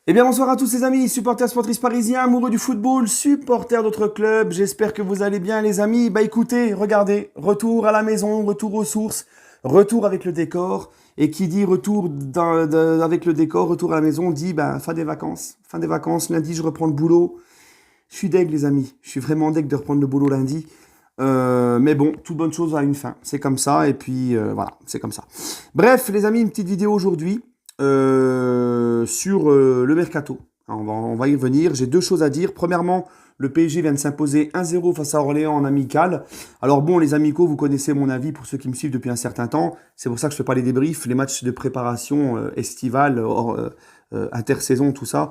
Eh bien, bonsoir à tous les amis, supporters sportifs parisiens, amoureux du football, supporters d'autres clubs. J'espère que vous allez bien, les amis. Bah écoutez, regardez, retour à la maison, retour aux sources, retour avec le décor. Et qui dit retour avec le décor, retour à la maison, dit bah, fin des vacances. Fin des vacances, lundi, je reprends le boulot. Je suis deg, les amis. Je suis vraiment deg de reprendre le boulot lundi. Mais bon, toute bonne chose a une fin. C'est comme ça, et puis voilà, c'est comme ça. Bref, les amis, une petite vidéo aujourd'hui sur le mercato. On va y revenir. J'ai deux choses à dire. Premièrement, le PSG vient de s'imposer 1-0 face à Orléans en amical. Alors bon, les amicaux, vous connaissez mon avis pour ceux qui me suivent depuis un certain temps. C'est pour ça que je fais pas les débriefs, les matchs de préparation estivale, intersaison, tout ça.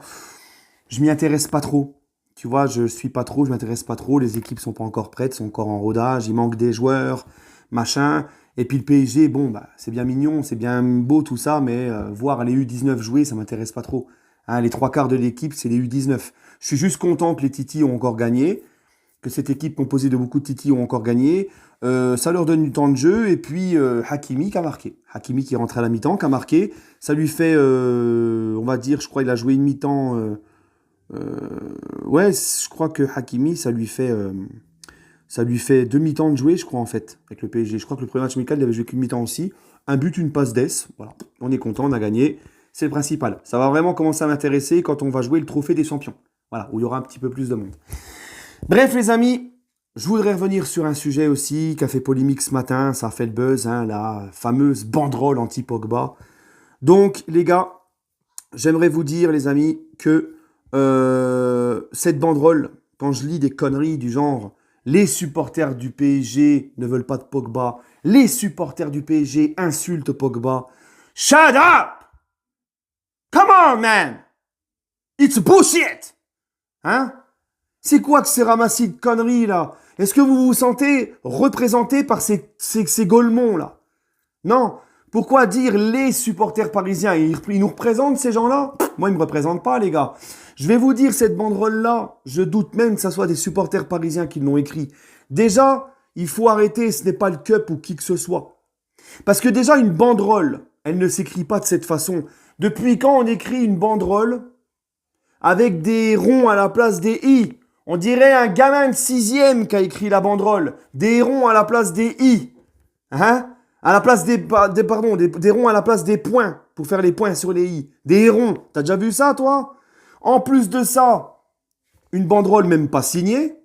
Je m'y intéresse pas trop. Tu vois, je suis pas trop, je m'intéresse pas trop. Les équipes sont pas encore prêtes, sont encore en rodage. Il manque des joueurs, machin. Et puis le PSG, bon, bah, c'est bien mignon, c'est bien beau tout ça, mais voir les U19 jouer, ça m'intéresse pas trop. Hein, les trois quarts de l'équipe, c'est les U19. Je suis juste content que les Titi ont encore gagné, que cette équipe composée de beaucoup de Titi ont encore gagné. Ça leur donne du temps de jeu. Et puis Hakimi qui a marqué. Hakimi qui rentre à la mi-temps, qui a marqué. Ça lui fait, on va dire, je crois qu'il a joué une mi-temps. Ouais, je crois que Hakimi, ça lui fait demi-temps de jouer, je crois, en fait, avec le PSG. Je crois que le premier match amical, il avait joué qu'une mi-temps aussi. Un but, une passe d'ess. Voilà. On est content, on a gagné. C'est le principal. Ça va vraiment commencer à m'intéresser quand on va jouer le trophée des champions. Voilà, où il y aura un petit peu plus de monde. Bref, les amis, je voudrais revenir sur un sujet aussi qui a fait polémique ce matin. Ça a fait le buzz, hein, la fameuse banderole anti-Pogba. Donc, les gars, j'aimerais vous dire, les amis, que cette banderole, quand je lis des conneries du genre les supporters du PSG ne veulent pas de Pogba, les supporters du PSG insultent Pogba. Shut up! Come on, man! It's bullshit! Hein? C'est quoi que ces ramassis de conneries là? Est-ce que vous vous sentez représenté par ces Golemons là? Non. Pourquoi dire les supporters parisiens? Ils nous représentent ces gens-là? Moi, ils ne me représentent pas, les gars. Je vais vous dire, cette banderole-là, je doute même que ce soit des supporters parisiens qui l'ont écrit. Déjà, il faut arrêter, ce n'est pas le Cup ou qui que ce soit. Parce que déjà, une banderole, elle ne s'écrit pas de cette façon. Depuis quand on écrit une banderole avec des ronds à la place des i? On dirait un gamin de 6e qui a écrit la banderole. Des ronds à la place des i. Hein? À la place des ronds à la place des points, pour faire les points sur les i. Des ronds. T'as déjà vu ça, toi? En plus de ça, une banderole même pas signée,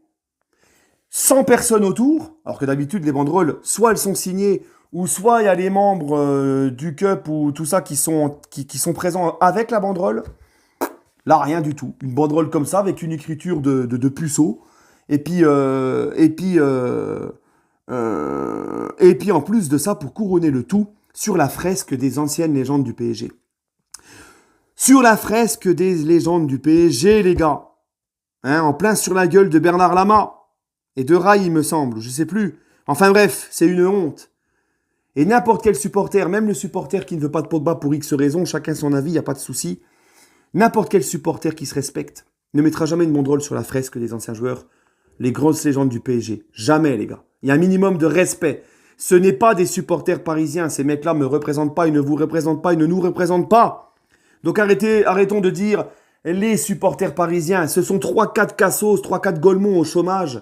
100 personnes autour, alors que d'habitude, les banderoles, soit elles sont signées, ou soit il y a les membres du Cup ou tout ça qui sont présents avec la banderole. Là, rien du tout. Une banderole comme ça, avec une écriture de puceau. Et puis en plus de ça, pour couronner le tout, sur la fresque des anciennes légendes du PSG. Sur la fresque des légendes du PSG, les gars. Hein, en plein sur la gueule de Bernard Lama. Et de Rai, il me semble, je sais plus. Enfin bref, c'est une honte. Et n'importe quel supporter, même le supporter qui ne veut pas de Pogba pour X raison, chacun son avis, il n'y a pas de souci. N'importe quel supporter qui se respecte ne mettra jamais une banderole sur la fresque des anciens joueurs, les grosses légendes du PSG. Jamais, les gars. Il y a un minimum de respect. Ce n'est pas des supporters parisiens. Ces mecs-là ne me représentent pas, ils ne vous représentent pas, ils ne nous représentent pas. Donc arrêtons de dire les supporters parisiens. Ce sont 3-4 cassos, 3-4 Golemons au chômage.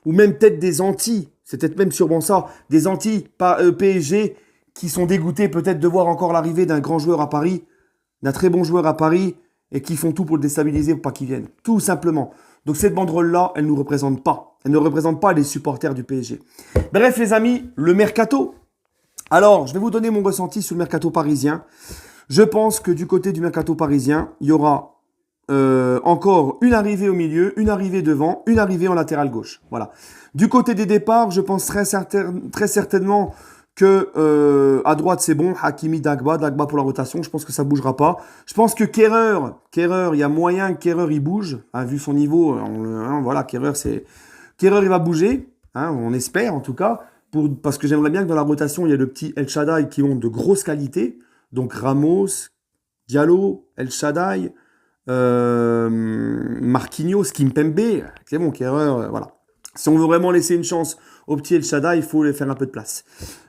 Ou même peut-être des anti. C'est peut-être même sûrement ça. Des anti-PSG qui sont dégoûtés peut-être de voir encore l'arrivée d'un grand joueur à Paris, d'un très bon joueur à Paris, et qui font tout pour le déstabiliser pour pas qu'il vienne. Tout simplement. Donc cette banderole-là, elle ne nous représente pas. Elle ne représente pas les supporters du PSG. Bref, les amis, le mercato. Alors, je vais vous donner mon ressenti sur le mercato parisien. Je pense que du côté du mercato parisien, il y aura encore une arrivée au milieu, une arrivée devant, une arrivée en latéral gauche. Voilà. Du côté des départs, je pense très certainement que à droite c'est bon, Hakimi, Dagba pour la rotation, je pense que ça bougera pas. Je pense que Kehrer, il y a moyen que Kehrer il bouge, hein, vu son niveau, voilà, Kehrer il va bouger, hein, on espère en tout cas, parce que j'aimerais bien que dans la rotation il y ait le petit El Shaddai qui ont de grosses qualités, donc Ramos, Diallo, El Shaddai, Marquinhos, Kimpembe, c'est bon, Kehrer, voilà. Si on veut vraiment laisser une chance au petit El Shaddai, il faut lui faire un peu de place.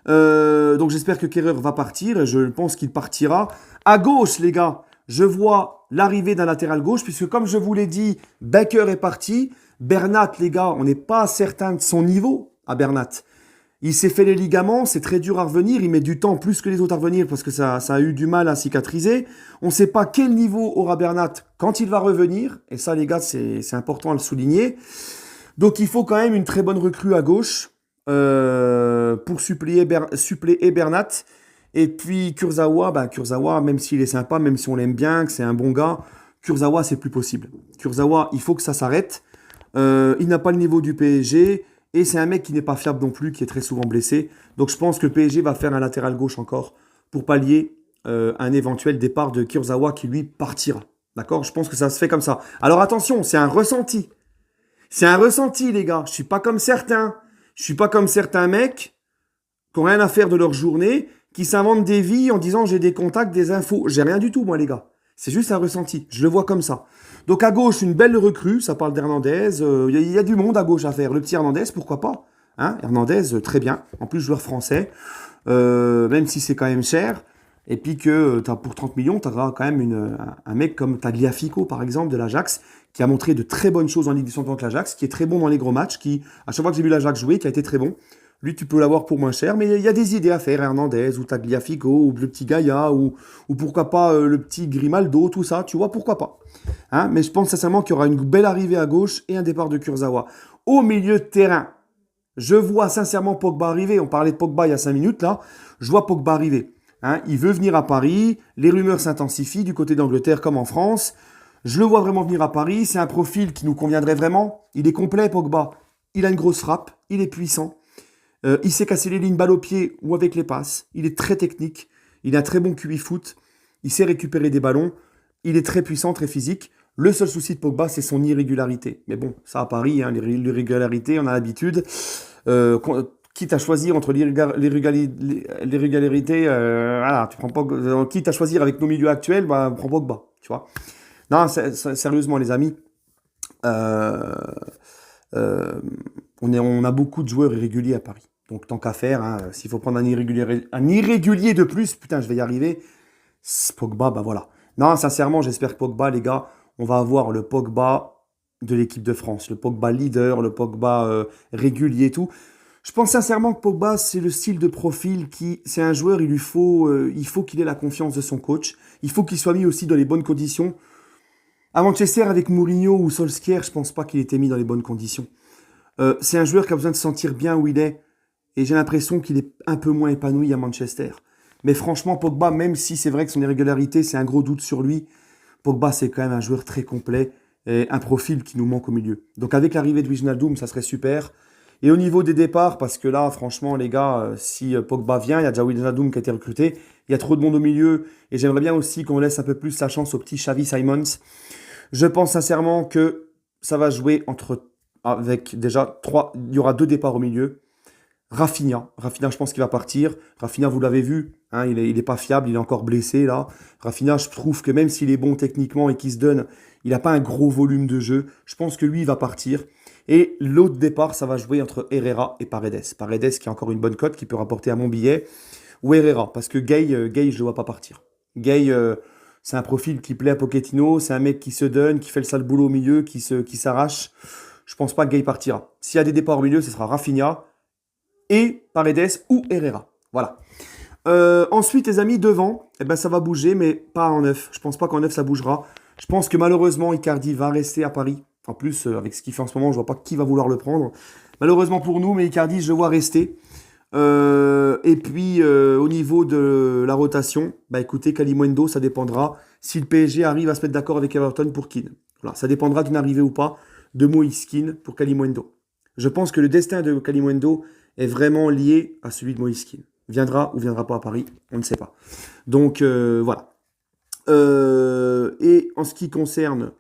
Donc j'espère que Kehrer va partir, et je pense qu'il partira. À gauche, les gars, je vois l'arrivée d'un latéral gauche, puisque comme je vous l'ai dit, Baker est parti. Bernat, les gars, on n'est pas certain de son niveau à Bernat. Il s'est fait les ligaments, c'est très dur à revenir, il met du temps plus que les autres à revenir parce que ça a eu du mal à cicatriser. On ne sait pas quel niveau aura Bernat quand il va revenir, et ça les gars, c'est important à le souligner. Donc il faut quand même une très bonne recrue à gauche pour suppléer Bernat. Et puis Kurzawa, même s'il est sympa, même si on l'aime bien, que c'est un bon gars, Kurzawa, c'est plus possible. Kurzawa, il faut que ça s'arrête. Il n'a pas le niveau du PSG. Et c'est un mec qui n'est pas fiable non plus, qui est très souvent blessé. Donc je pense que le PSG va faire un latéral gauche encore pour pallier un éventuel départ de Kurzawa qui lui partira. D'accord? Je pense que ça se fait comme ça. Alors attention, c'est un ressenti. C'est un ressenti, les gars. Je suis pas comme certains. Je suis pas comme certains mecs qui n'ont rien à faire de leur journée, qui s'inventent des vies en disant j'ai des contacts, des infos. J'ai rien du tout, moi, les gars. C'est juste un ressenti. Je le vois comme ça. Donc à gauche, une belle recrue. Ça parle d'Hernandez. Il y a du monde à gauche à faire. Le petit Hernandez, pourquoi pas? Hein, Hernandez, très bien. En plus, joueur français. Même si c'est quand même cher. Et puis que pour 30 millions, tu auras quand même un mec comme Tagliafico, par exemple, de l'Ajax, qui a montré de très bonnes choses en Ligue des Champions avec l'Ajax, qui est très bon dans les gros matchs, qui, à chaque fois que j'ai vu l'Ajax jouer, qui a été très bon. Lui, tu peux l'avoir pour moins cher, mais il y a des idées à faire, Hernandez, ou Tagliafico, ou le petit Gaïa, ou pourquoi pas le petit Grimaldo, tout ça, tu vois, pourquoi pas. Hein, mais je pense sincèrement qu'il y aura une belle arrivée à gauche et un départ de Kurzawa. Au milieu de terrain, je vois sincèrement Pogba arriver. On parlait de Pogba il y a 5 minutes, là. Je vois Pogba arriver. Hein, il veut venir à Paris. Les rumeurs s'intensifient du côté d'Angleterre comme en France. Je le vois vraiment venir à Paris. C'est un profil qui nous conviendrait vraiment. Il est complet, Pogba. Il a une grosse frappe. Il est puissant. Il sait casser les lignes balle au pied ou avec les passes. Il est très technique. Il a un très bon QI foot. Il sait récupérer des ballons. Il est très puissant, très physique. Le seul souci de Pogba, c'est son irrégularité. Mais bon, ça à Paris, hein, l'irrégularité, on a l'habitude. Quitte à choisir entre l'irrégularité, voilà, tu prends pas, quitte à choisir avec nos milieux actuels, bah, prends Pogba, tu vois. Non, sérieusement, les amis, euh, euh, on a beaucoup de joueurs irréguliers à Paris. Donc, tant qu'à faire, hein, s'il faut prendre un irrégulier de plus, putain, je vais y arriver. Pogba, bah voilà. Non, sincèrement, j'espère que Pogba, les gars, on va avoir le Pogba de l'équipe de France, le Pogba leader, le Pogba régulier et tout. Je pense sincèrement que Pogba, c'est le style de profil c'est un joueur, il faut qu'il ait la confiance de son coach. Il faut qu'il soit mis aussi dans les bonnes conditions. À Manchester, avec Mourinho ou Solskjaer, je pense pas qu'il était mis dans les bonnes conditions. C'est un joueur qui a besoin de se sentir bien où il est. Et j'ai l'impression qu'il est un peu moins épanoui à Manchester. Mais franchement, Pogba, même si c'est vrai que son irrégularité, c'est un gros doute sur lui, Pogba, c'est quand même un joueur très complet et un profil qui nous manque au milieu. Donc avec l'arrivée de Wijnaldum, ça serait super. Et au niveau des départs, parce que là, franchement, les gars, si Pogba vient, il y a déjà Wijnaldum qui a été recruté, il y a trop de monde au milieu, et j'aimerais bien aussi qu'on laisse un peu plus sa chance au petit Xavi Simons. Je pense sincèrement que ça va jouer avec déjà il y aura 2 départs au milieu. Rafinha, je pense qu'il va partir. Rafinha, vous l'avez vu, hein, il est pas fiable, il est encore blessé là. Rafinha, je trouve que même s'il est bon techniquement et qu'il se donne, il n'a pas un gros volume de jeu. Je pense que lui, il va partir. Et l'autre départ, ça va jouer entre Herrera et Paredes. Paredes qui a encore une bonne cote, qui peut rapporter à mon billet. Ou Herrera, parce que Gay, je ne le vois pas partir. Gay, c'est un profil qui plaît à Pochettino, c'est un mec qui se donne, qui fait le sale boulot au milieu, qui s'arrache. Je pense pas que Gay partira. S'il y a des départs au milieu, ce sera Rafinha et Paredes ou Herrera. Voilà. Ensuite, les amis, devant, eh ben, ça va bouger, mais pas en neuf. Je pense pas qu'en neuf, ça bougera. Je pense que malheureusement, Icardi va rester à Paris. En plus, avec ce qu'il fait en ce moment, je vois pas qui va vouloir le prendre. Malheureusement pour nous, mais Icardi, je le vois rester. Et puis, au niveau de la rotation, bah écoutez, Kalimundo, ça dépendra si le PSG arrive à se mettre d'accord avec Everton pour Keane. Voilà, ça dépendra d'une arrivée ou pas de Moïse Keane pour Kalimundo. Je pense que le destin de Kalimundo est vraiment lié à celui de Moïse Keane. Viendra ou viendra pas à Paris, on ne sait pas. Donc, voilà. Et en ce qui concerne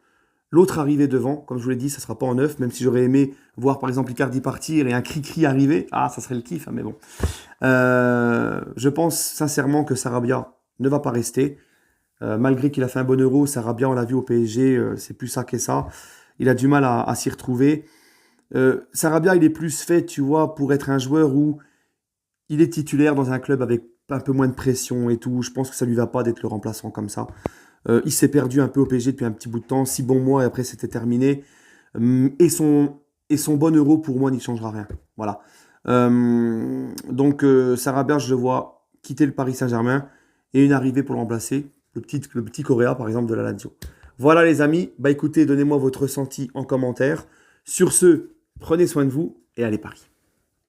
l'autre arrivée devant, comme je vous l'ai dit, ça ne sera pas en neuf, même si j'aurais aimé voir par exemple Icardi partir et un cri-cri arriver. Ah, ça serait le kiff, hein, mais bon. Je pense sincèrement que Sarabia ne va pas rester. Malgré qu'il a fait un bon Euro, Sarabia, on l'a vu au PSG, c'est plus ça que ça. Il a du mal à s'y retrouver. Sarabia, il est plus fait, tu vois, pour être un joueur où il est titulaire dans un club avec un peu moins de pression et tout. Je pense que ça lui va pas d'être le remplaçant comme ça. Il s'est perdu un peu au PSG depuis un petit bout de temps, 6 bons mois et après c'était terminé. Et son bon euro pour moi n'y changera rien. Voilà. Donc Sarabia, je le vois quitter le Paris Saint-Germain et une arrivée pour le remplacer, le petit Correa par exemple de la Lazio. Voilà les amis, bah écoutez, donnez-moi votre ressenti en commentaire. Sur ce, prenez soin de vous et allez Paris.